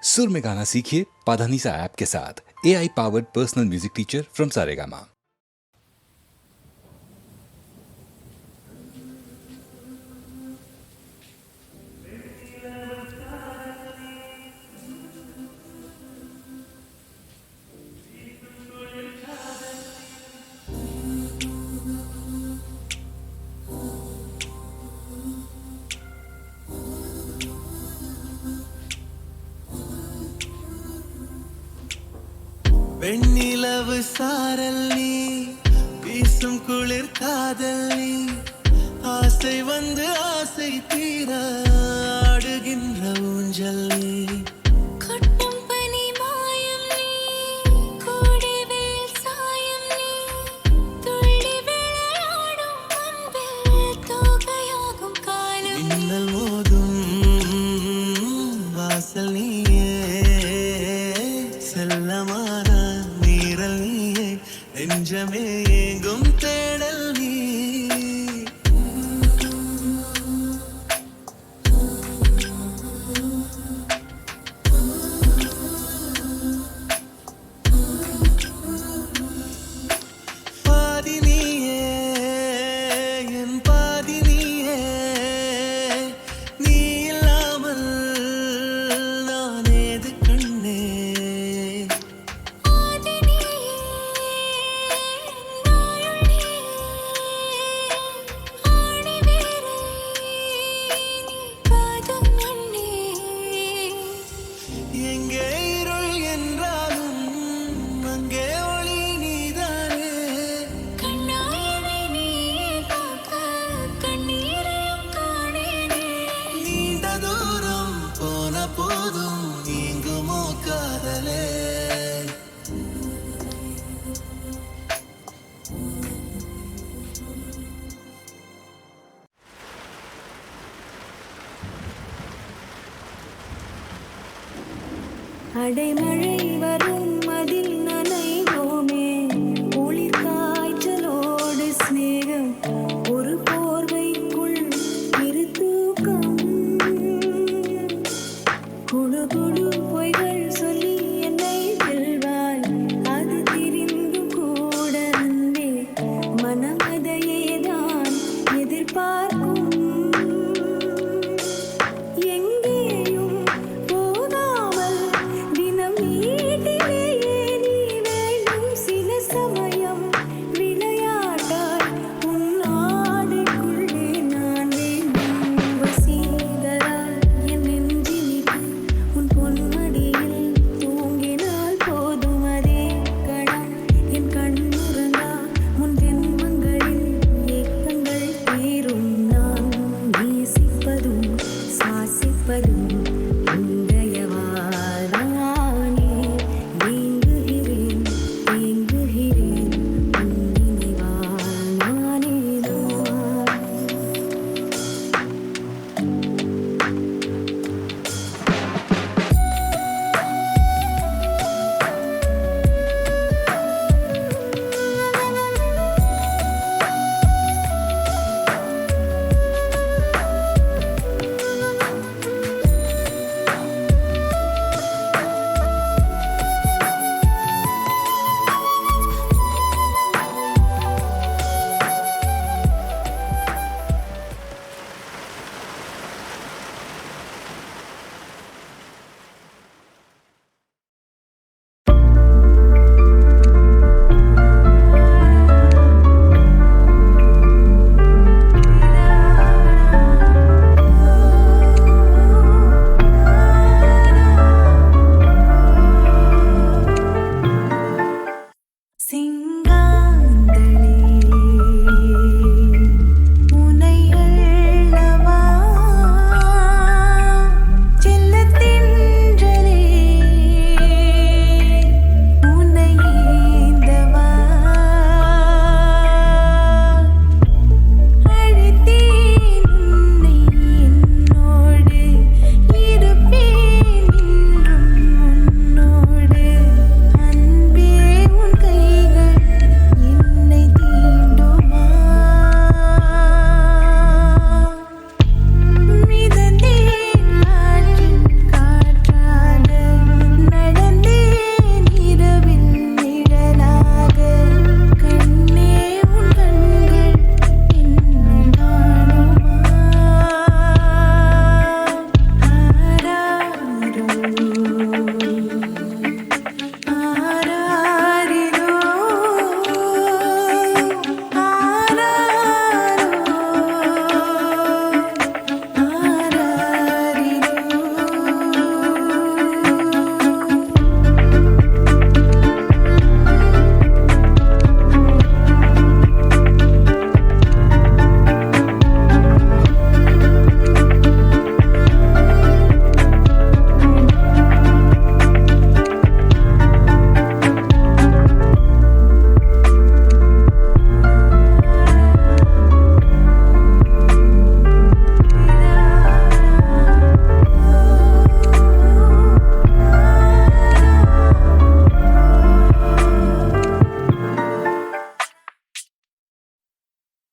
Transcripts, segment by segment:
सुर में गाना सीखिए पाधानीसा ऐप के साथ। AI powered personal music teacher from Saregama. வெண்ணிலவு சாரல் நீ வீசும் குளிர் காதல் நீ ஆசை வந்து ஆசை தீர ஆடுகின்ற ஊஞ்சல் நீ கொட்டும் பனி மாயம் நீ கோடிவேல் சாயம் நீ துள்ளி விளையாடும் அன்பில் தோகையாகும் காலம் மின்னல் மோதும் வாசல் நீயே செல்லமான நீரல் நீயே நெஞ்சமே எங்கும் தேடல் நீ பாதி நீயே என் பாதி நீயே நீ இல்லாமல் நான் ஏது கண்ணே ஆதி நீயே நாயுள் நீயே ஆணி வேரை நீ காதும் மண்ணே எங்கே இருள் என்றாலும் அங்கே ஒளி நீதானே கண்ணாயனை நீ காக்க கண்ணீரையும் காணேனே நீண்ட தூரம் போன போதும் நீங்குமோ காதலே அடைமழை வரும் அதில் நனைவோமே குளிர் காய்ச்சலோடு சிநேகம் ஒரு போர்வைக்குள் இரு தூக்கம் குழு குழு பொய்கள் சொல்லி என்னை வெல்வாய் அது தெரிந்து கூட அன்பே மனம் அதையேதான் எதிர்பார்க்கும் எங்கேயும் போகாமல் தினம் வீட்டிலேயே நீ வேண்டும் சில சமயம் விளையாட்டாய் உன் ஆடைக்குள்ளே நான் வேண்டும் வசீகரா என் நெஞ்சினிக்கு உன் பொன்மடியில் தூங்கினால் போதும் அதே கணம் என் கண்ணுறங்கா முன் ஜென்மங்களில் ஏக்கங்கள் தீரும் நான் நேசிப்பதும் சுவாசிப்பதும் உன்னையவானே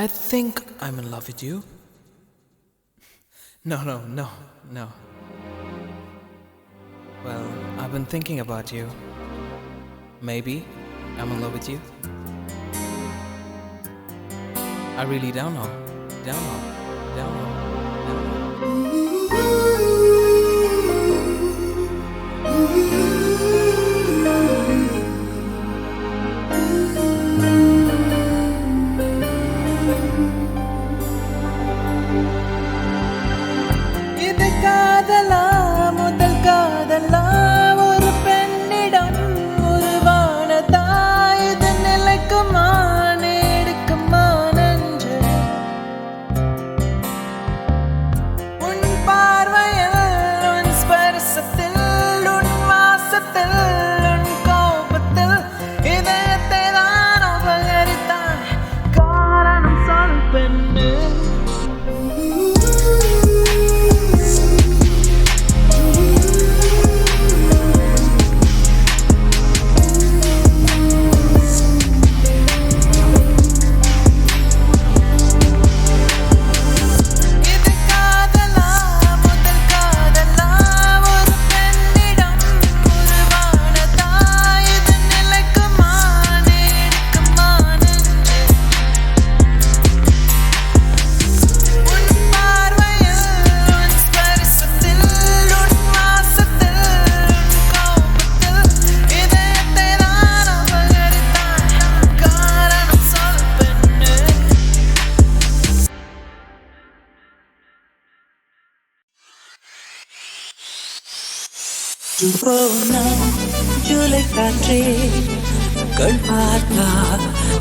I think I'm in love with you. No. Well, I've been thinking about you. Maybe I'm in love with you. I really don't know. Don't know. இது காதலா முதல் காதலா ஒரு பெண்ணிடம் உருவானதா இது நிலைக்குமா நீடிக்குமா நெஞ்சு உன் பார்வையில் உன் ஸ்பர்சத்தில் உன் வாசத்தில் உன் கோபத்தில் இதயத்தை தான் அபகரித்தான் காரணம் சொல் பெண்ணு போனா ஜூலை காற்றே கண் பார்த்தா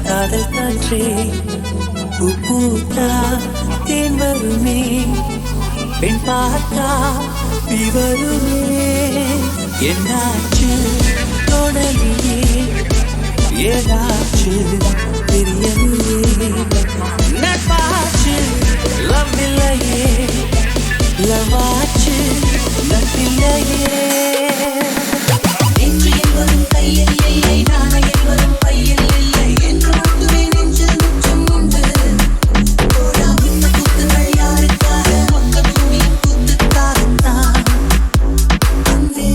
காதல் காற்றே பூத்தா தேன் வருமே பெண் பார்த்தா நீ வருமே என்னாச்சு தொடலியே ஏதாச்சு தெரியலையே நட்பாச்சு லவ் இல்லையே லவாச்சு நட்பில்லையே நெஞ்சு என்பதும் கையில் இல்லை நாணை என்பதும் பையில் இல்லை என்று மட்டுமே நெஞ்சில் மிச்சம் உண்டு போடா இந்த கூத்துகள் யாருக்காக மொத்த பூமி கூத்துக்காகத்தான் அன்பே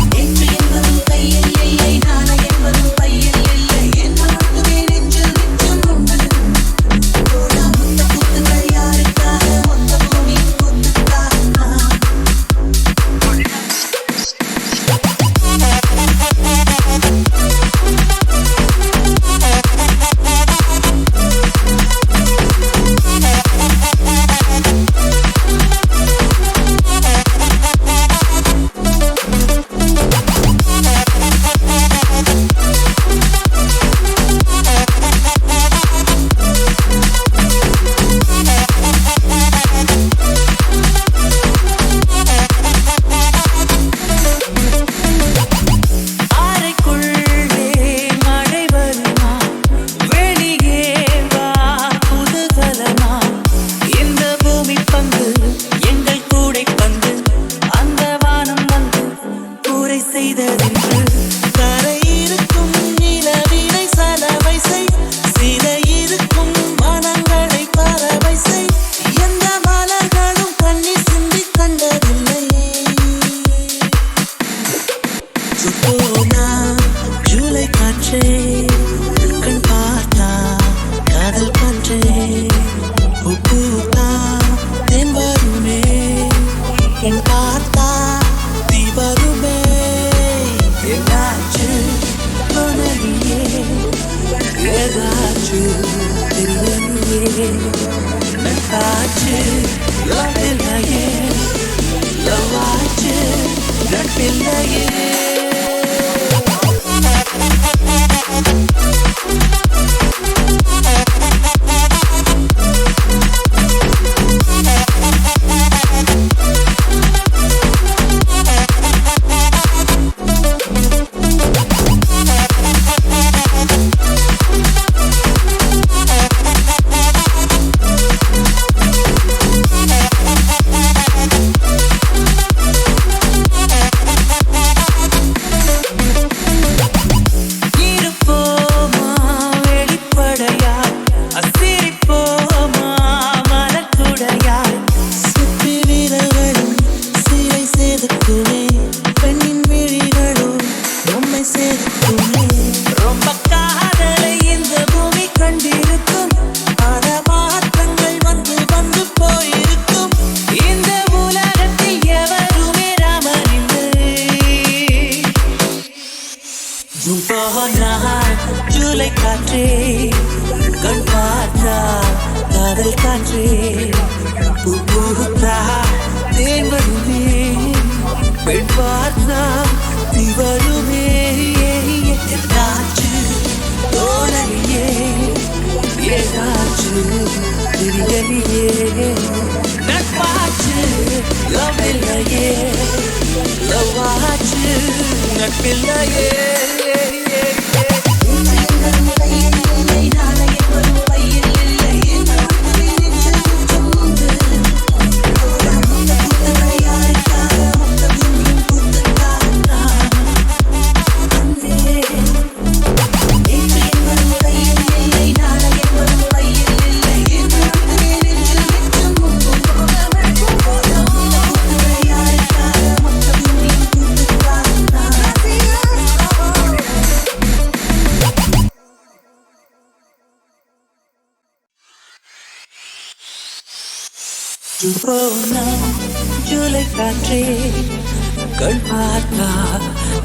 நெஞ்சு என்பதும் கையில் இல்லை நாணை என்பதும் பையில் இல்லை என்று மட்டுமே நெஞ்சில் மிச்சம் உண்டு போடா இந்த கூத்துகள் யாருக்காக மொத்த பூமி கூத்துக்காகத்தான் அறைக்குள்ளே மழை வருமா வெளியே வா புதுகலமா இந்த பூமி பந்து எங்கள் கூடை பந்து அந்த வானம் வந்து கூரை செய்ததென்று கரை இருக்கும் நிலவினை சலவை செய் சிலை இருக்கும் மனங்களை பறவை செய் எந்த மலர்களும் கண்ணீர் சிந்தி கண்டதில்லை போனா ஜூலை காற்றே கண் பார்த்தா காதல் காற்றே பூத்தா தென் வருமே என் பார்த்தா தீ வருமே என்னாச்சு தொடரியே ஏதாச்சு தெரியலையே நட்பாச்சு லவ்வில்லையே லவாச்சு நட்பில்லையே செதுக்குமே பெண்ணின் விழிகளோ நம்மை செதுக்குமே ரொம்ப காதலை இந்த பூமி கண்டிருக்கும் பல மாற்றங்கள் வந்து வந்து போயிருக்கும் இந்த உலகத்தில் எவருமே ராமனில்லை ஜூலை காற்றே கண் பார்த்தா காதல் காற்றே பூத்தா தேன் வருமே பெண் பார்த்தா தீ வருமே என்னாச்சு தோழலியே ஏதாச்சு தெரியலையே நட்பாச்சு லவ் இல்லையே லவ் ஆச்சு நட்பில்லையே போனா ஜூலை காற்றே கண் பார்த்தா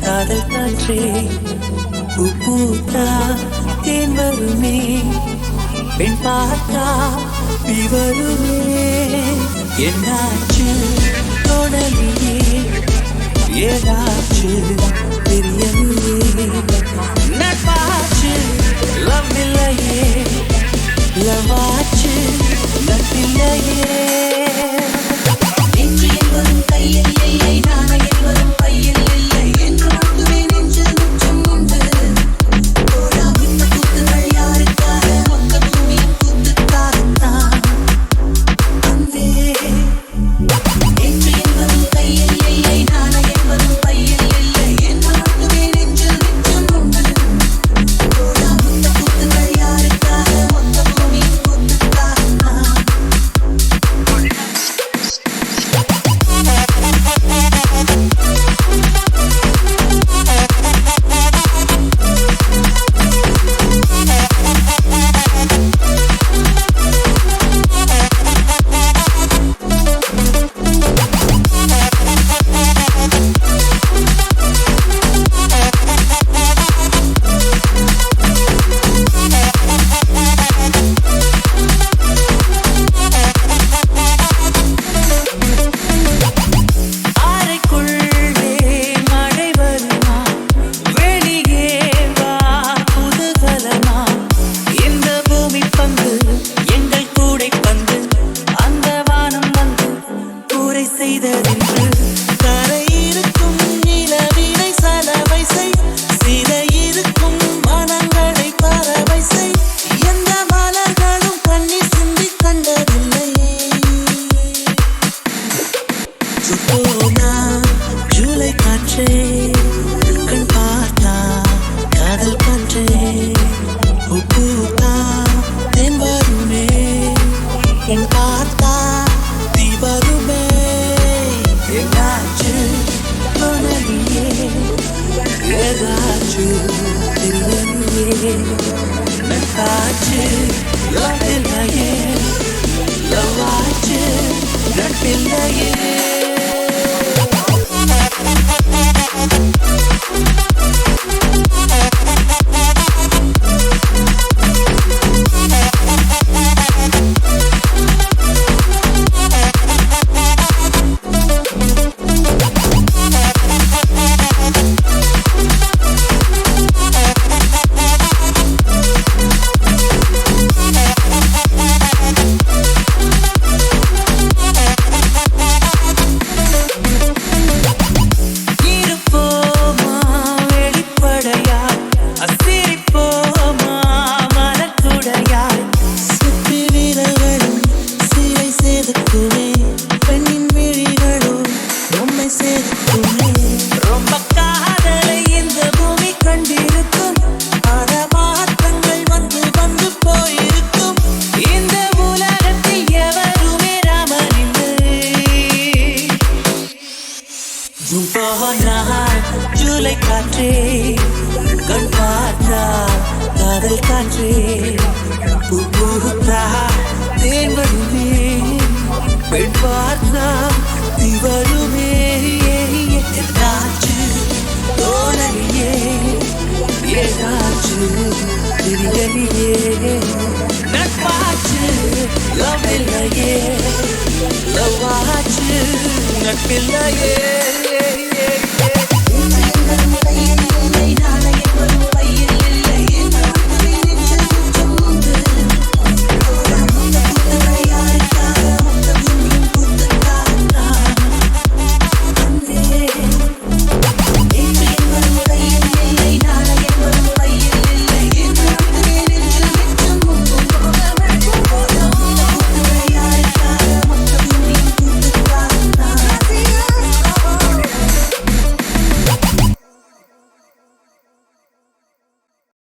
காதல் காற்றே பூத்தா தேன் வருமே பெண் பார்த்தா தீ வருமே என்னாச்சு தொடலியே ஏதாச்சு தெரியலையே நட்பாச்சு லவ் இல்லையே லவ் ஆச்சு நட்பில்லையே நெஞ்சு என்பதும் கையில் இல்லை நாண என்பதும் பையில் இல்லை என்று மட்டுமே நெஞ்சில் மிச்சம் உண்டு போடா இந்த கூத்துகள் யாருக்காக மொத்த பூமியின் கூத்துக்காகத்தான் அன்பே நெஞ்சு என்பதும் கையில் இல்லை நாண என்பதும் பையில் இல்லை என்று மட்டுமே நெஞ்சில் மிச்சம் உண்டு போடா இந்த கூத்துகள் யாருக்காக மொத்த பூமியின் கூத்துக்காகத்தான் அறைக்குள்ளே மழை வருமா வெளியே வா புதுகலமா இந்த பூமி பந்து எங்கள் கூடை பந்து அந்த வானம் வந்து கூரை செய்ததென்று கரை இருக்கும் நிலவினை சலவை செய் சிலை இருக்கும் மனங்களை பறவை செய் எந்த மலர்களும் கண்ணீர் சிந்தி கண்டதில்லை போனா ஜூலை காற்றே கண் பார்த்தா காதல் காற்றே பூத்தா தென் வருமே என் பார்த்தா தீ வருமே என்னாச்சு தொடலியே ஏதாச்சு தெரியலையே நட்பாச்சு லவ் இல்லையே லவ் ஆச்சு நட்பில்லையே ஜூன் போனால் ஜூலை காற்றே கண் பார்த்தால் காதல் காற்றே பூ பூத்தா தேன் வருமே பெண் பார்த்தா தீ வரும்